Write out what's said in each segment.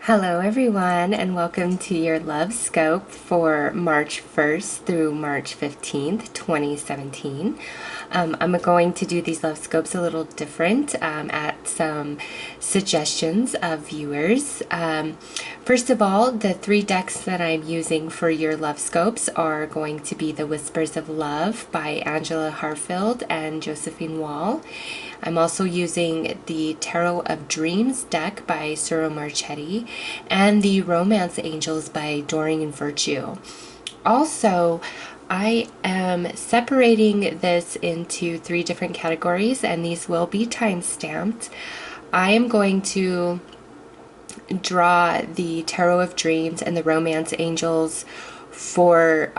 Hello everyone, and welcome to your Lovescope for March 1st through March 15th, 2017. I'm going to do these Lovescopes a little different at some suggestions of viewers. First of all, the three decks that I'm using for your Lovescopes are going to be the Whispers of Love by Angela Harfield and Josephine Wall. I'm also using the Tarot of Dreams deck by Suro Marchetti and the Romance Angels by Doreen Virtue. Also, I am separating this into three different categories, and these will be time-stamped. I am going to draw the Tarot of Dreams and the Romance Angels for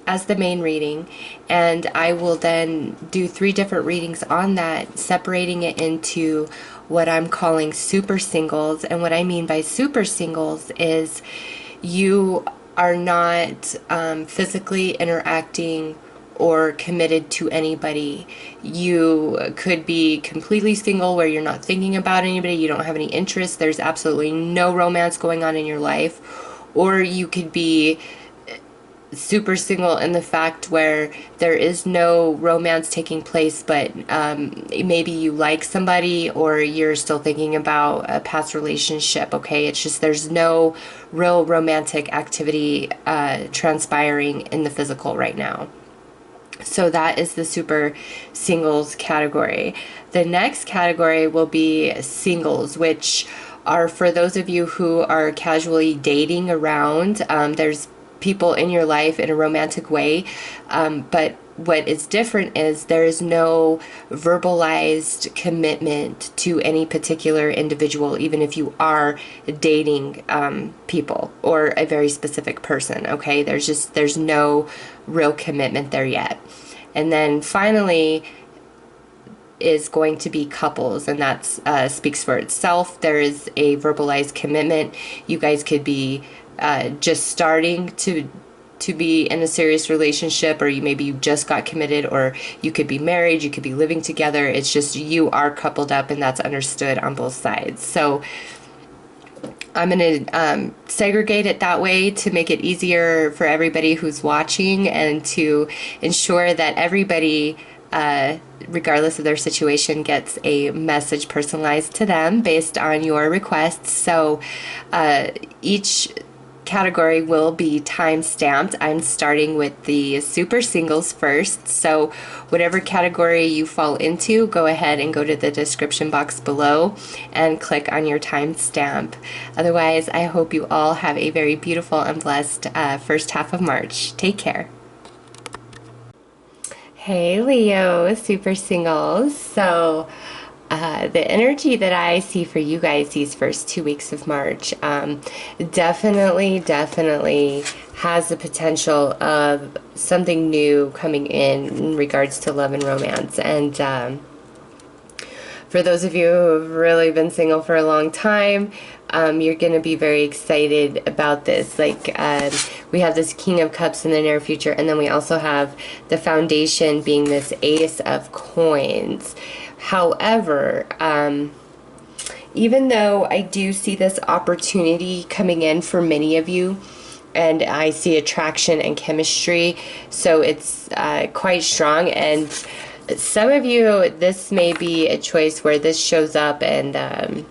as the main reading, and I will then do three different readings on that, separating it into what I'm calling super singles. And what I mean by super singles is you are not physically interacting or committed to anybody. You could be completely single where you're not thinking about anybody, you don't have any interest, there's absolutely no romance going on in your life, or you could be super single in the fact where there is no romance taking place, but maybe you like somebody or you're still thinking about a past relationship. Okay, it's just there's no real romantic activity transpiring in the physical right now. So that is the super singles category. The next category will be singles, which are for those of you who are casually dating around. There's people in your life in a romantic way, but what is different is there is no verbalized commitment to any particular individual, even if you are dating people or a very specific person. Okay, there's no real commitment there yet. And then finally is going to be couples, and that's speaks for itself. There is a verbalized commitment. You guys could be just starting to be in a serious relationship, or maybe you just got committed, or you could be married, you could be living together. It's just you are coupled up, and that's understood on both sides. So I'm going to segregate it that way to make it easier for everybody who's watching, and to ensure that everybody, regardless of their situation, gets a message personalized to them based on your requests. So each category will be time stamped. I'm starting with the super singles first, so whatever category you fall into, go ahead and go to the description box below and click on your time stamp. Otherwise, I hope you all have a very beautiful and blessed first half of March. Take care. Hey Leo, super singles. So the energy that I see for you guys these first 2 weeks of March definitely has the potential of something new coming in regards to love and romance. And for those of you who have really been single for a long time, you're going to be very excited about this. Like, we have this King of Cups in the near future, and then we also have the foundation being this Ace of Coins. However, even though I do see this opportunity coming in for many of you, and I see attraction and chemistry, so it's quite strong. And some of you, this may be a choice where this shows up, and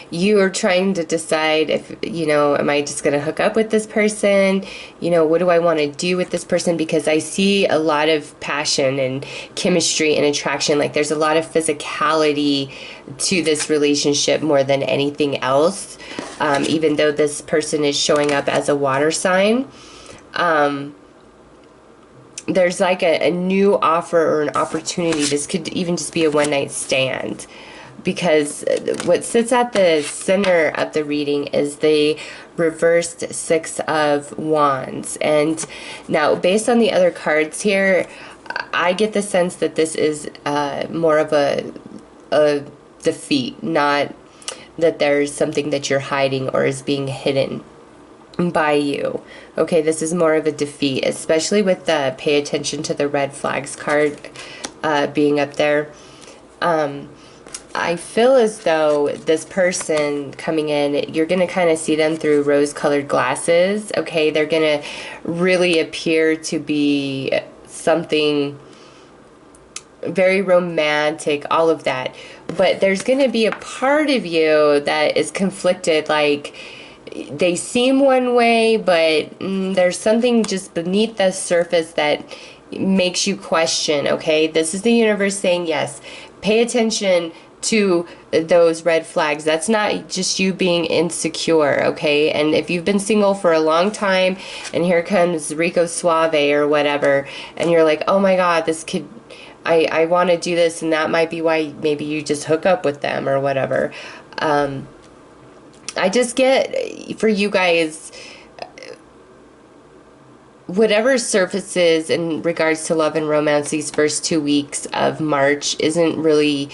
you are trying to decide if, am I just going to hook up with this person? What do I want to do with this person? Because I see a lot of passion and chemistry and attraction. Like, there's a lot of physicality to this relationship more than anything else. Even though this person is showing up as a water sign, there's like a new offer or an opportunity. This could even just be a one-night stand, because what sits at the center of the reading is the reversed Six of Wands. And now, based on the other cards here, I get the sense that this is more of a defeat, not that there's something that you're hiding or is being hidden by you. Okay, this is more of a defeat, especially with the pay attention to the red flags card being up there. I feel as though this person coming in, you're going to kind of see them through rose-colored glasses, okay? They're going to really appear to be something very romantic, all of that. But there's going to be a part of you that is conflicted, like they seem one way, but there's something just beneath the surface that makes you question, okay? This is the universe saying, yes, pay attention to those red flags. That's not just you being insecure, okay? And if you've been single for a long time and here comes Rico Suave or whatever, and you're like, oh my God, this kid, I want to do this, and that might be why maybe you just hook up with them or whatever. I just get, for you guys, whatever surfaces in regards to love and romance these first 2 weeks of March isn't really,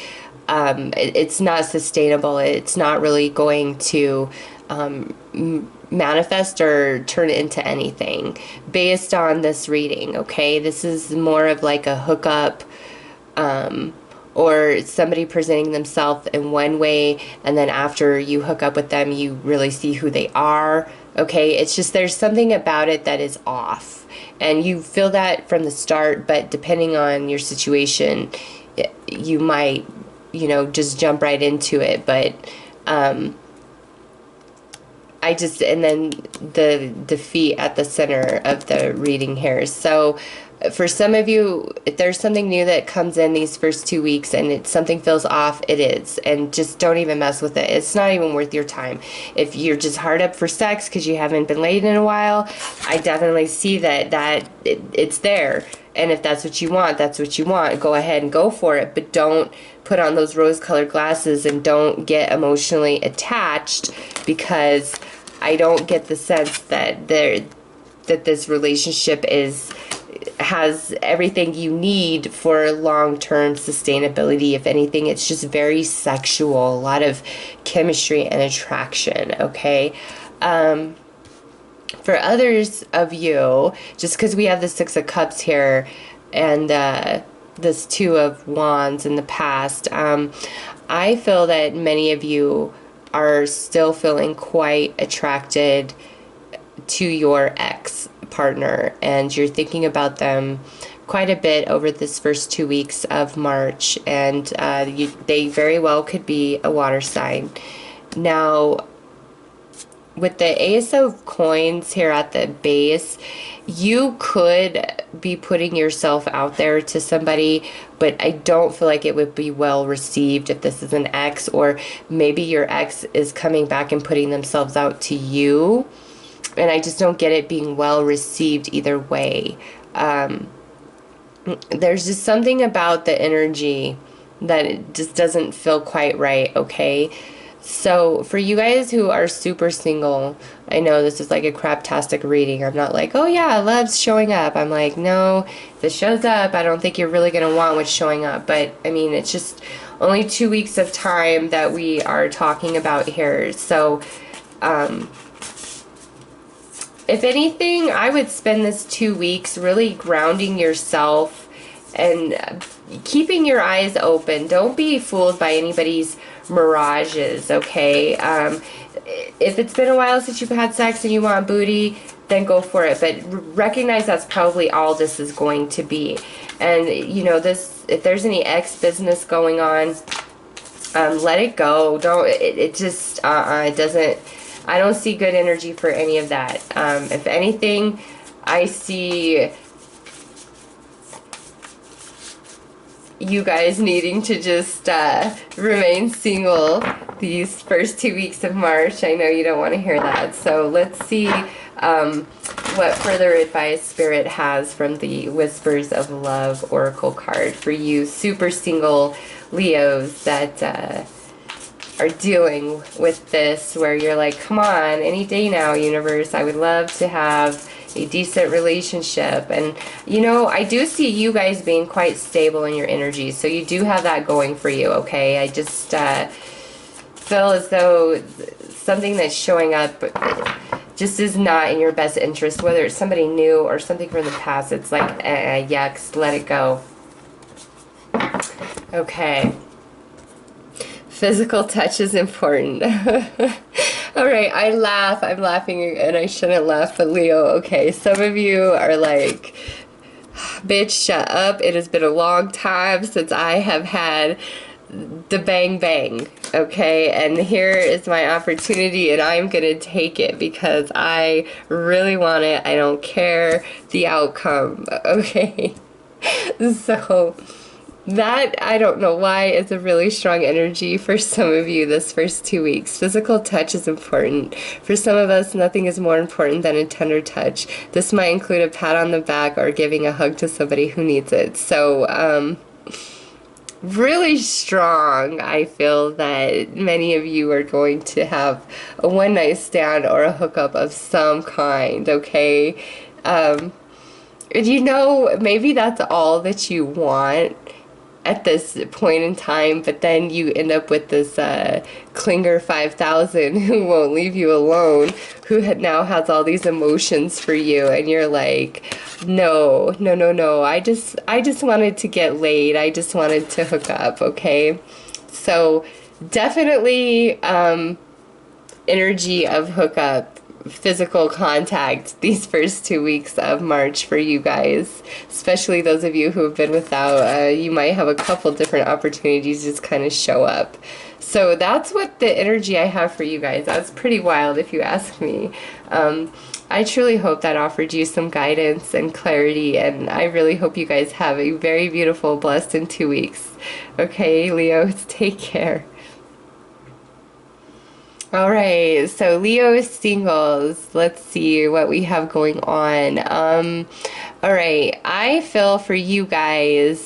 it's not sustainable. It's not really going to manifest or turn into anything based on this reading, okay? This is more of like a hookup, or somebody presenting themselves in one way, and then after you hook up with them, you really see who they are, okay? It's just there's something about it that is off, and you feel that from the start, but depending on your situation, you might, you know, just jump right into it, but I just, and then the defeat at the center of the reading here. So for some of you, if there's something new that comes in these first 2 weeks and something feels off, it is. And just don't even mess with it. It's not even worth your time. If you're just hard up for sex because you haven't been laid in a while, I definitely see that it's there. And if that's what you want, that's what you want. Go ahead and go for it. But don't put on those rose-colored glasses and don't get emotionally attached, because I don't get the sense that this relationship has everything you need for long-term sustainability. If anything, it's just very sexual, a lot of chemistry and attraction, okay? For others of you, just because we have the Six of Cups here and this Two of Wands in the past, I feel that many of you are still feeling quite attracted to your ex partner, and you're thinking about them quite a bit over this first 2 weeks of March, and they very well could be a water sign. Now, with the Ace of Coins here at the base, you could be putting yourself out there to somebody, but I don't feel like it would be well received if this is an ex, or maybe your ex is coming back and putting themselves out to you. And I just don't get it being well received either way. There's just something about the energy that it just doesn't feel quite right, okay? So for you guys who are super single, I know this is like a craptastic reading. I'm not like, oh yeah, love's showing up. I'm like, no, if it shows up, I don't think you're really going to want what's showing up. But I mean, it's just only 2 weeks of time that we are talking about here. So, if anything, I would spend this 2 weeks really grounding yourself and keeping your eyes open. Don't be fooled by anybody's mirages, okay? If it's been a while since you've had sex and you want booty, then go for it. But recognize that's probably all this is going to be. And, you know, this, if there's any ex business going on, let it go. Don't, it just, it doesn't, I don't see good energy for any of that. If anything, I see you guys needing to just remain single these first 2 weeks of March. I know you don't want to hear that. So let's see what further advice Spirit has from the Whispers of Love Oracle card for you super single Leos that are dealing with this, where you're like, come on, any day now, universe, I would love to have a decent relationship. And you know, I do see you guys being quite stable in your energy, so you do have that going for you, okay? I just feel as though something that's showing up just is not in your best interest, whether it's somebody new or something from the past. It's like, yucks, let it go. Okay. Physical touch is important. All right, I'm laughing and I shouldn't laugh, but Leo, okay, some of you are like, bitch, shut up. It has been a long time since I have had the bang bang, okay? And here is my opportunity and I'm gonna take it because I really want it. I don't care the outcome, okay? So that, I don't know why, is a really strong energy for some of you this first 2 weeks. Physical touch is important. For some of us, nothing is more important than a tender touch. This might include a pat on the back or giving a hug to somebody who needs it. So, really strong. I feel that many of you are going to have a one-night stand or a hookup of some kind, okay? You know, maybe that's all that you want at this point in time, but then you end up with this clinger 5000 who won't leave you alone, who now has all these emotions for you, and you're like, no, no, no, no, I just wanted to get laid, I just wanted to hook up, okay? So definitely energy of hookup, physical contact these first 2 weeks of March for you guys, especially those of you who have been without. You might have a couple different opportunities just kind of show up. So that's what the energy I have for you guys. That's pretty wild if you ask me. I truly hope that offered you some guidance and clarity, and I really hope you guys have a very beautiful, blessed in 2 weeks. Okay, Leos, take care. All right, so Leo singles. Let's see what we have going on. All right, I feel for you guys,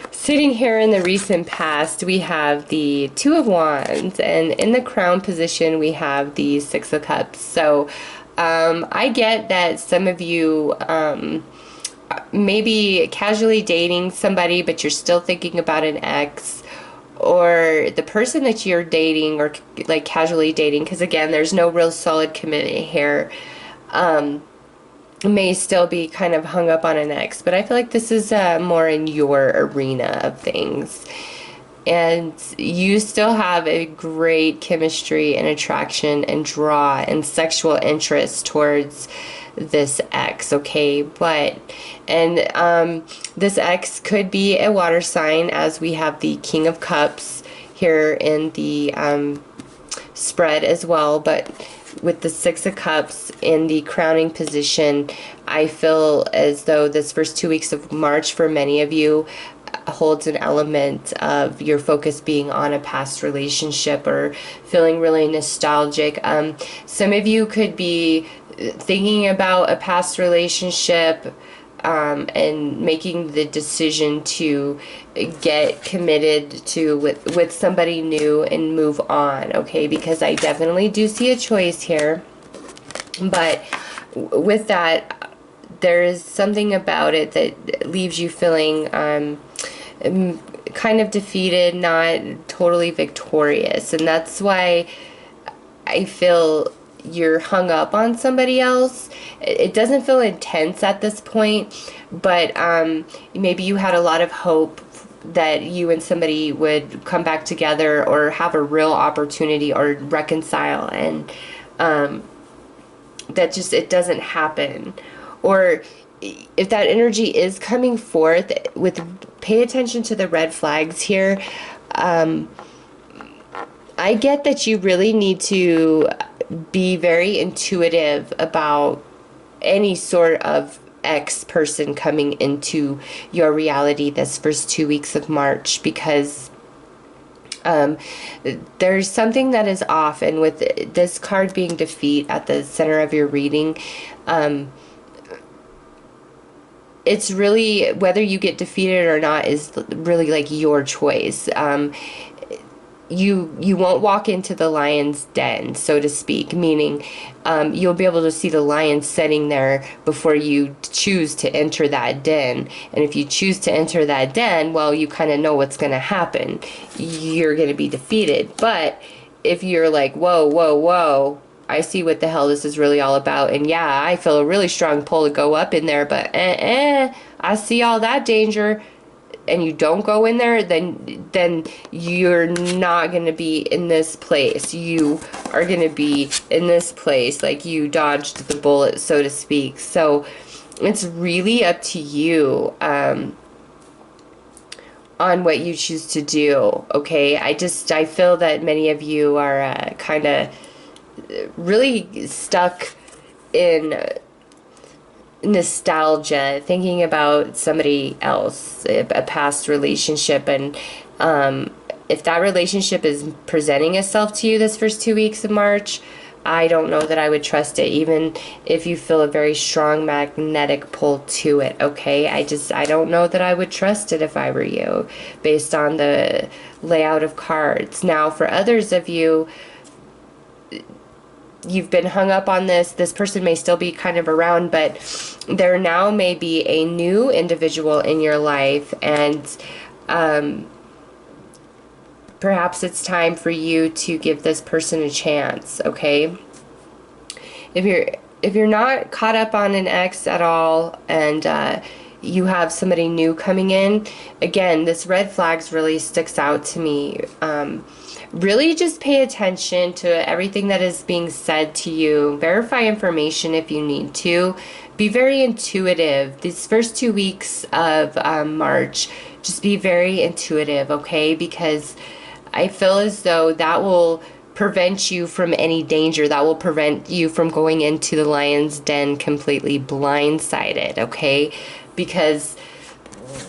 sitting here in the recent past, we have the Two of Wands, and in the crown position, we have the Six of Cups. So I get that some of you maybe casually dating somebody, but you're still thinking about an ex, or the person that you're dating or like casually dating, because again, there's no real solid commitment here, may still be kind of hung up on an ex. But I feel like this is more in your arena of things, and you still have a great chemistry and attraction and draw and sexual interest towards this ex, okay? But this ex could be a water sign, as we have the King of Cups here in the spread as well. But with the Six of Cups in the crowning position, I feel as though this first 2 weeks of March for many of you holds an element of your focus being on a past relationship or feeling really nostalgic. Some of you could be thinking about a past relationship and making the decision to get committed to with somebody new and move on, okay? Because I definitely do see a choice here, but with that, there is something about it that leaves you feeling kind of defeated, not totally victorious, and that's why I feel you're hung up on somebody else. It doesn't feel intense at this point, but maybe you had a lot of hope that you and somebody would come back together or have a real opportunity or reconcile, and that just, it doesn't happen. Or if that energy is coming forth, pay attention to the red flags here. I get that you really need to be very intuitive about any sort of ex person coming into your reality this first 2 weeks of March, because there's something that is off. And with this card being defeat at the center of your reading, it's really, whether you get defeated or not is really like your choice. You won't walk into the lion's den, so to speak, meaning you'll be able to see the lion sitting there before you choose to enter that den. And if you choose to enter that den, well, you kind of know what's going to happen. You're going to be defeated. But if you're like, whoa, whoa, whoa, I see what the hell this is really all about, and yeah, I feel a really strong pull to go up in there, but I see all that danger, and you don't go in there, then you're not going to be in this place. You are going to be in this place, like you dodged the bullet, so to speak. So it's really up to you on what you choose to do, okay? I feel that many of you are kind of really stuck in nostalgia, thinking about somebody else, a past relationship, and if that relationship is presenting itself to you this first 2 weeks of March, I don't know that I would trust it, even if you feel a very strong magnetic pull to it, okay? I don't know that I would trust it if I were you, based on the layout of cards. Now, for others of you, you've been hung up on this person may still be kind of around, but there now may be a new individual in your life, and perhaps it's time for you to give this person a chance, okay? If you're not caught up on an ex at all, and you have somebody new coming in, again, this red flags really sticks out to me. Really just pay attention to everything that is being said to you. Verify information if you need to. Be very intuitive. These first 2 weeks of March, just be very intuitive, okay? Because I feel as though that will prevent you from any danger. That will prevent you from going into the lion's den completely blindsided, okay? Because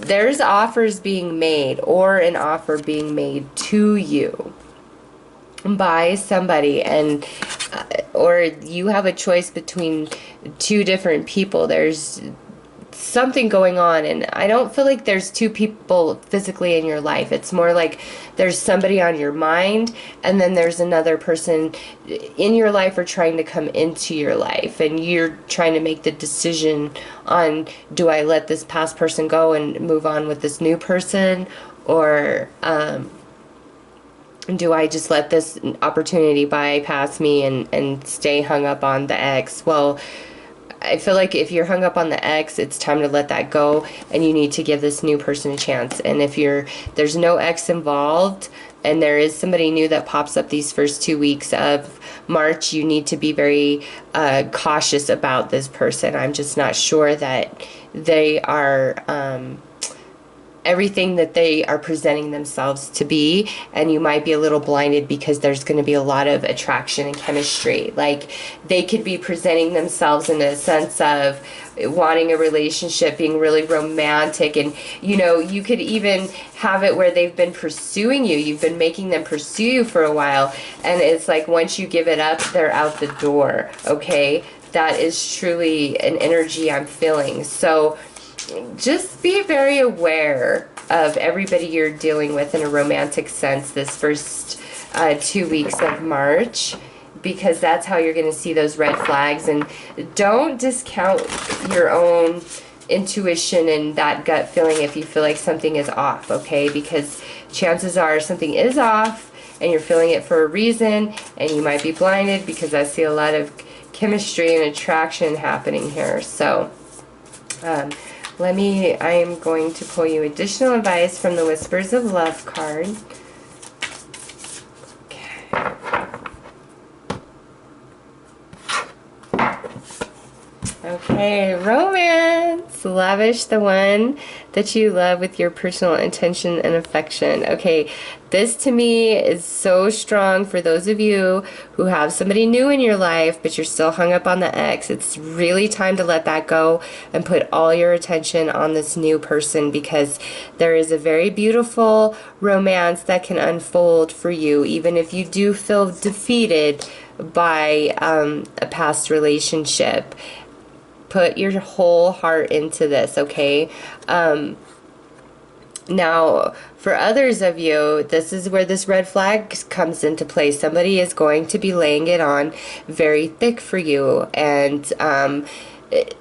there's offers being made, or an offer being made to you by somebody, and or you have a choice between two different people. There's something going on, and I don't feel like there's two people physically in your life. It's more like there's somebody on your mind, and then there's another person in your life or trying to come into your life, and you're trying to make the decision on, do I let this past person go and move on with this new person, or do I just let this opportunity bypass me and stay hung up on the ex? Well, I feel like if you're hung up on the ex, it's time to let that go, and you need to give this new person a chance. And if there's no ex involved, and there is somebody new that pops up these first 2 weeks of March, you need to be very cautious about this person. I'm just not sure that they are everything that they are presenting themselves to be, and you might be a little blinded because there's going to be a lot of attraction and chemistry. Like, they could be presenting themselves in a sense of wanting a relationship, being really romantic, and you could even have it where they've been pursuing you. You've been making them pursue you for a while, and it's like once you give it up, they're out the door, okay? That is truly an energy I'm feeling. So just be very aware of everybody you're dealing with in a romantic sense this first 2 weeks of March, because that's how you're going to see those red flags. And don't discount your own intuition and that gut feeling if you feel like something is off, okay? Because chances are something is off, and you're feeling it for a reason, and you might be blinded, because I see a lot of chemistry and attraction happening here. So I am going to pull you additional advice from the Whispers of Love card. Okay, romance. Lavish the one that you love with your personal attention and affection. Okay, this to me is so strong for those of you who have somebody new in your life, but you're still hung up on the ex. It's really time to let that go and put all your attention on this new person, because there is a very beautiful romance that can unfold for you, even if you do feel defeated by a past relationship. Put your whole heart into this, okay? Now, for others of you, this is where this red flag comes into play. Somebody is going to be laying it on very thick for you, and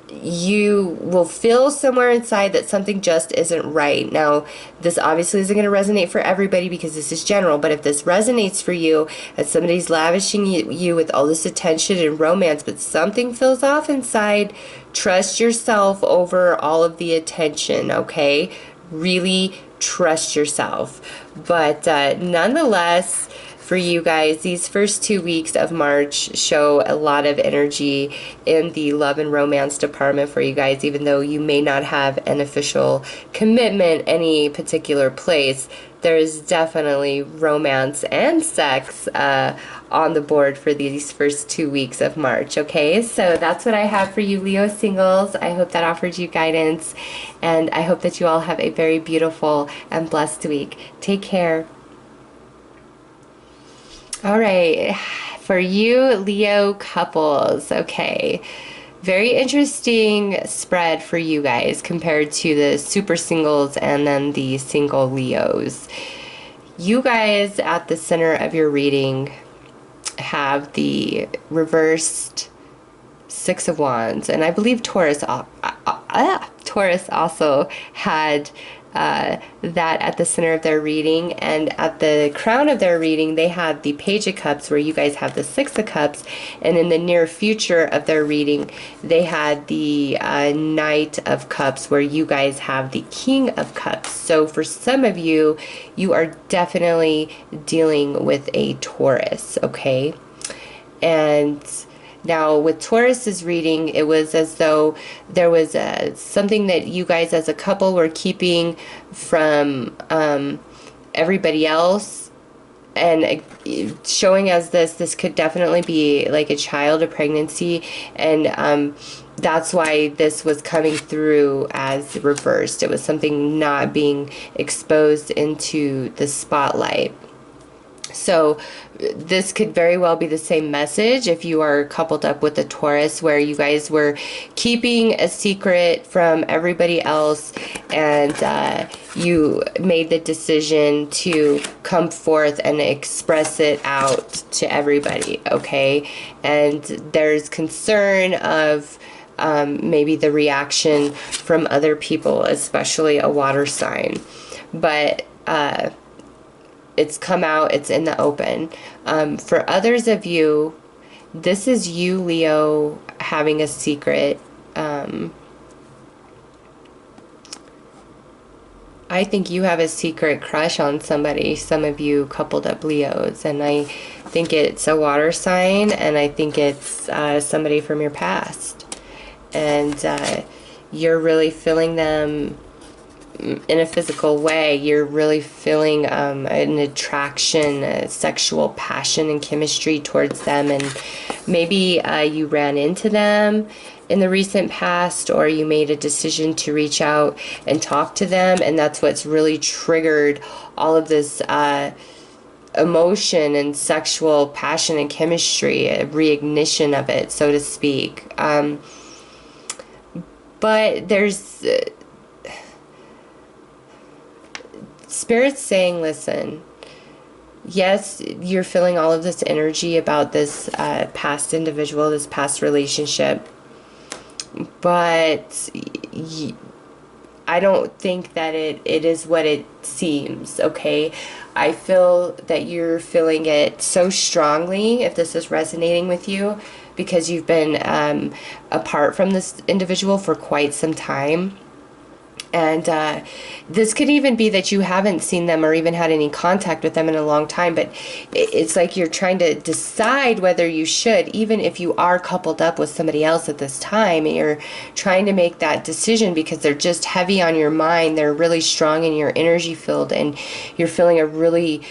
you will feel somewhere inside that something just isn't right. Now, this obviously isn't going to resonate for everybody because this is general, but if this resonates for you and somebody's lavishing you with all this attention and romance, but something feels off inside, trust yourself over all of the attention, okay? Really trust yourself. But nonetheless, for you guys, these first 2 weeks of March show a lot of energy in the love and romance department for you guys, even though you may not have an official commitment any particular place. There's definitely romance and sex on the board for these first 2 weeks of March, okay? So that's what I have for you, Leo singles. I hope that offered you guidance, and I hope that you all have a very beautiful and blessed week. Take care. All right, for you Leo couples, okay, very interesting spread for you guys compared to the super singles and then the single Leos. You guys at the center of your reading have the reversed Six of Wands, and I believe Taurus also had that at the center of their reading, and at the crown of their reading they had the Page of Cups, where you guys have the Six of Cups, and in the near future of their reading they had the Knight of Cups, where you guys have the King of Cups. So for some of you, you are definitely dealing with a Taurus, okay? And now, with Taurus's reading, it was as though there was something that you guys as a couple were keeping from everybody else, and showing as this could definitely be like a child, a pregnancy, and that's why this was coming through as reversed. It was something not being exposed into the spotlight. So this could very well be the same message if you are coupled up with a Taurus, where you guys were keeping a secret from everybody else, and you made the decision to come forth and express it out to everybody, okay? And there's concern of maybe the reaction from other people, especially a water sign. But it's come out, it's in the open. For others of you, this is you, Leo, having a secret. I think you have a secret crush on somebody, some of you coupled up Leos, and I think it's a water sign, and I think it's somebody from your past. And you're really feeling them in a physical way. You're really feeling an attraction, a sexual passion and chemistry towards them, and maybe you ran into them in the recent past, or you made a decision to reach out and talk to them, and that's what's really triggered all of this emotion and sexual passion and chemistry, a reignition of it, so to speak. But there's Spirit's saying, listen, yes, you're feeling all of this energy about this past individual, this past relationship, but I don't think that it is what it seems, okay? I feel that you're feeling it so strongly, if this is resonating with you, because you've been apart from this individual for quite some time. And this could even be that you haven't seen them or even had any contact with them in a long time, but it's like you're trying to decide whether you should, even if you are coupled up with somebody else at this time, and you're trying to make that decision because they're just heavy on your mind, they're really strong in your energy field, and you're feeling a really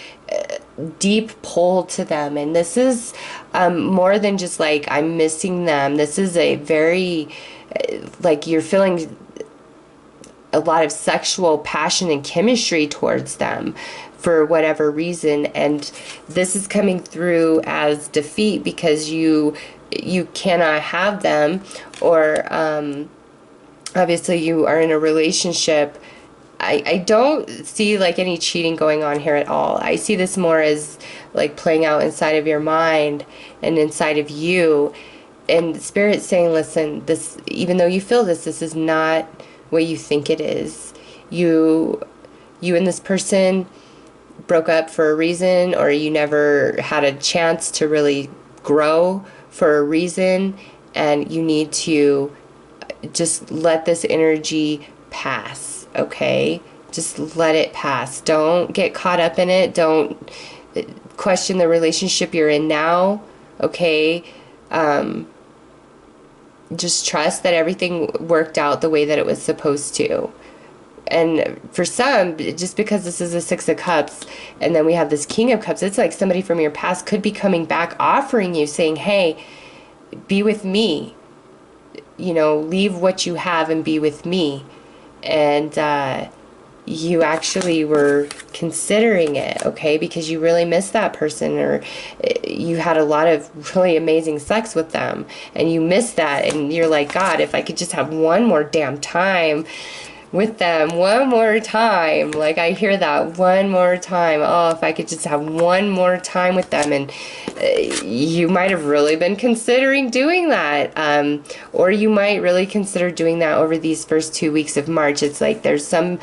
deep pull to them. And this is more than just like, I'm missing them. This is a very, like, you're feeling a lot of sexual passion and chemistry towards them for whatever reason, and this is coming through as defeat because you cannot have them, or obviously you are in a relationship. I don't see like any cheating going on here at all. I see this more as like playing out inside of your mind and inside of you, and Spirit's saying, listen, this, even though you feel this is not what you think it is. You and this person broke up for a reason, or you never had a chance to really grow for a reason, and you need to just let this energy pass, okay? Just let it pass. Don't get caught up in it. Don't question the relationship you're in now, okay? Just trust that everything worked out the way that it was supposed to. And for some, just because this is a Six of Cups and then we have this King of Cups, it's like somebody from your past could be coming back offering you, saying, hey, be with me. You know, leave what you have and be with me. And you actually were considering it, okay, because you really missed that person, or you had a lot of really amazing sex with them and you missed that, and you're like, God, if I could just have one more damn time with them, one more time. Like, I hear that, one more time. Oh, if I could just have one more time with them. And you might have really been considering doing that, or you might really consider doing that over these first 2 weeks of March. It's like there's some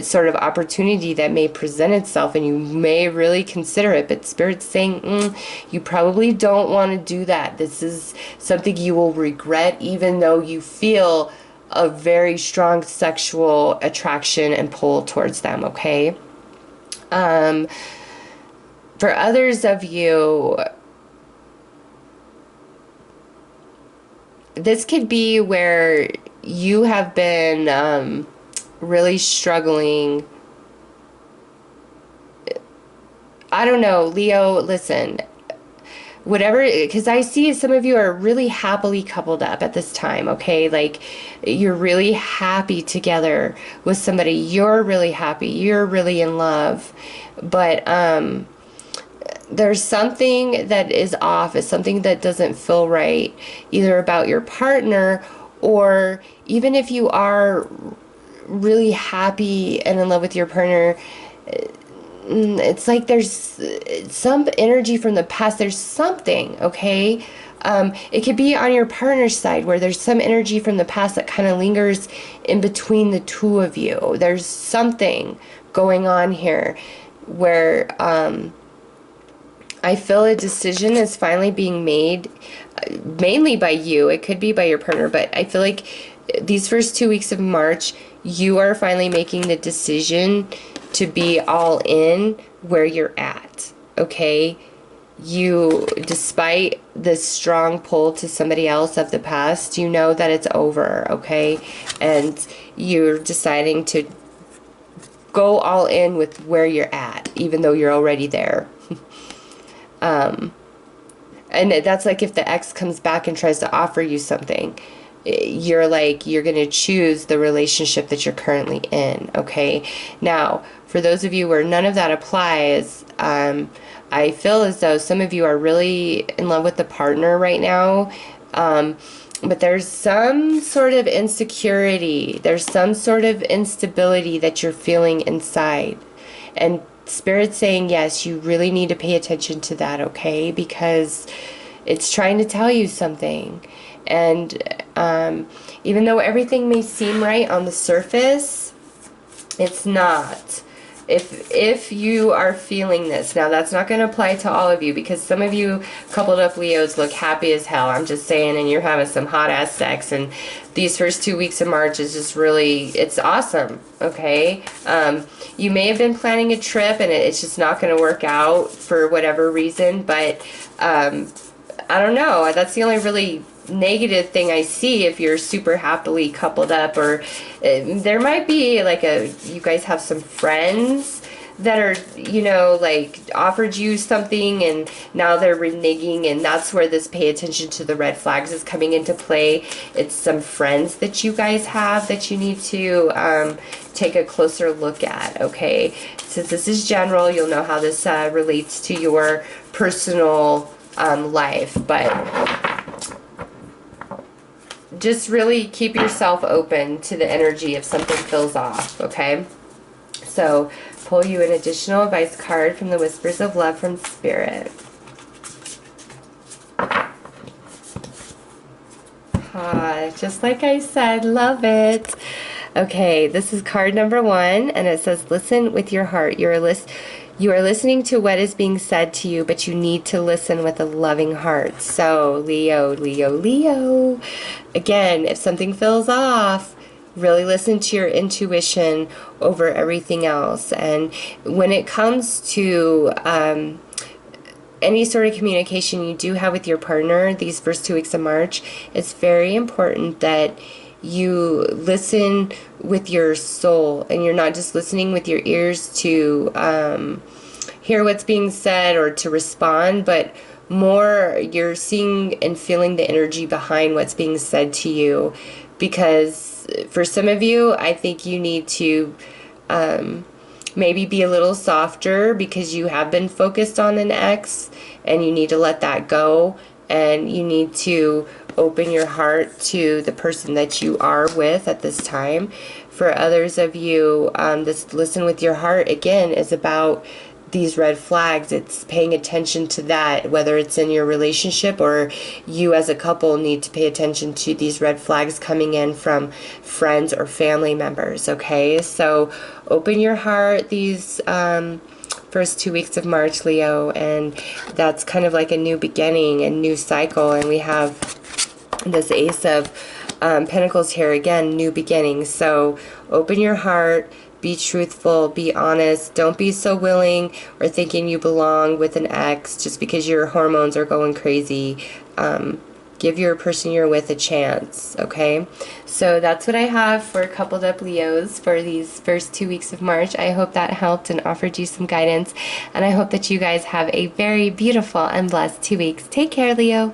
sort of opportunity that may present itself and you may really consider it, but Spirit's saying you probably don't want to do that. This is something you will regret, even though you feel a very strong sexual attraction and pull towards them, okay? For others of you, this could be where you have been really struggling. I don't know, Leo, listen. Whatever, because I see some of you are really happily coupled up at this time, okay? Like, you're really happy together with somebody. You're really happy. You're really in love. But there's something that is off. It's something that doesn't feel right, either about your partner, or even if you are really happy and in love with your partner, it's like there's some energy from the past. There's something, okay? It could be on your partner's side where there's some energy from the past that kind of lingers in between the two of you. There's something going on here where I feel a decision is finally being made, mainly by you. It could be by your partner, but I feel like these first 2 weeks of March, you are finally making the decision to be all in where you're at, okay? You, despite this strong pull to somebody else of the past, you know that it's over, okay? And you're deciding to go all in with where you're at, even though you're already there. And that's like if the ex comes back and tries to offer you something, you're like, you're going to choose the relationship that you're currently in, okay? Now, for those of you where none of that applies, I feel as though some of you are really in love with the partner right now, but there's some sort of insecurity, there's some sort of instability that you're feeling inside. And Spirit's saying, yes, you really need to pay attention to that, okay? Because it's trying to tell you something. And even though everything may seem right on the surface, it's not. If you are feeling this, now that's not going to apply to all of you, because some of you coupled up Leos look happy as hell, I'm just saying, and you're having some hot ass sex, and these first 2 weeks of March is just really, it's awesome, okay? You may have been planning a trip and it's just not going to work out for whatever reason, but I don't know, that's the only really negative thing I see if you're super happily coupled up. Or there might be like you guys have some friends that are, you know, like offered you something and now they're reneging, and that's where this pay attention to the red flags is coming into play. It's some friends that you guys have that you need to take a closer look at, okay? Since this is general, you'll know how this relates to your personal life, but just really keep yourself open to the energy if something feels off, okay? So, pull you an additional advice card from the Whispers of Love from Spirit. Just like I said, love it. Okay, this is card number 1, and it says, listen with your heart. You are listening to what is being said to you, but you need to listen with a loving heart. So, Leo, Leo, Leo. Again, if something feels off, Really listen to your intuition over everything else. And when it comes to any sort of communication you do have with your partner these first 2 weeks of March, it's very important that you listen with your soul, and you're not just listening with your ears to hear what's being said or to respond, but more you're seeing and feeling the energy behind what's being said to you. Because for some of you, I think you need to maybe be a little softer, because you have been focused on an ex and you need to let that go, and you need to open your heart to the person that you are with at this time. For others of you, this listen with your heart again is about these red flags. It's paying attention to that, whether it's in your relationship or you as a couple need to pay attention to these red flags coming in from friends or family members. Okay, so open your heart these first 2 weeks of March, Leo, and that's kind of like a new beginning, a new cycle. And we have this Ace of Pentacles here again, new beginnings. So open your heart, be truthful, be honest. Don't be so willing or thinking you belong with an ex just because your hormones are going crazy. Give your person you're with a chance, okay? So that's what I have for coupled up Leos for these first 2 weeks of March. I hope that helped and offered you some guidance, and I hope that you guys have a very beautiful and blessed 2 weeks. Take care, Leo.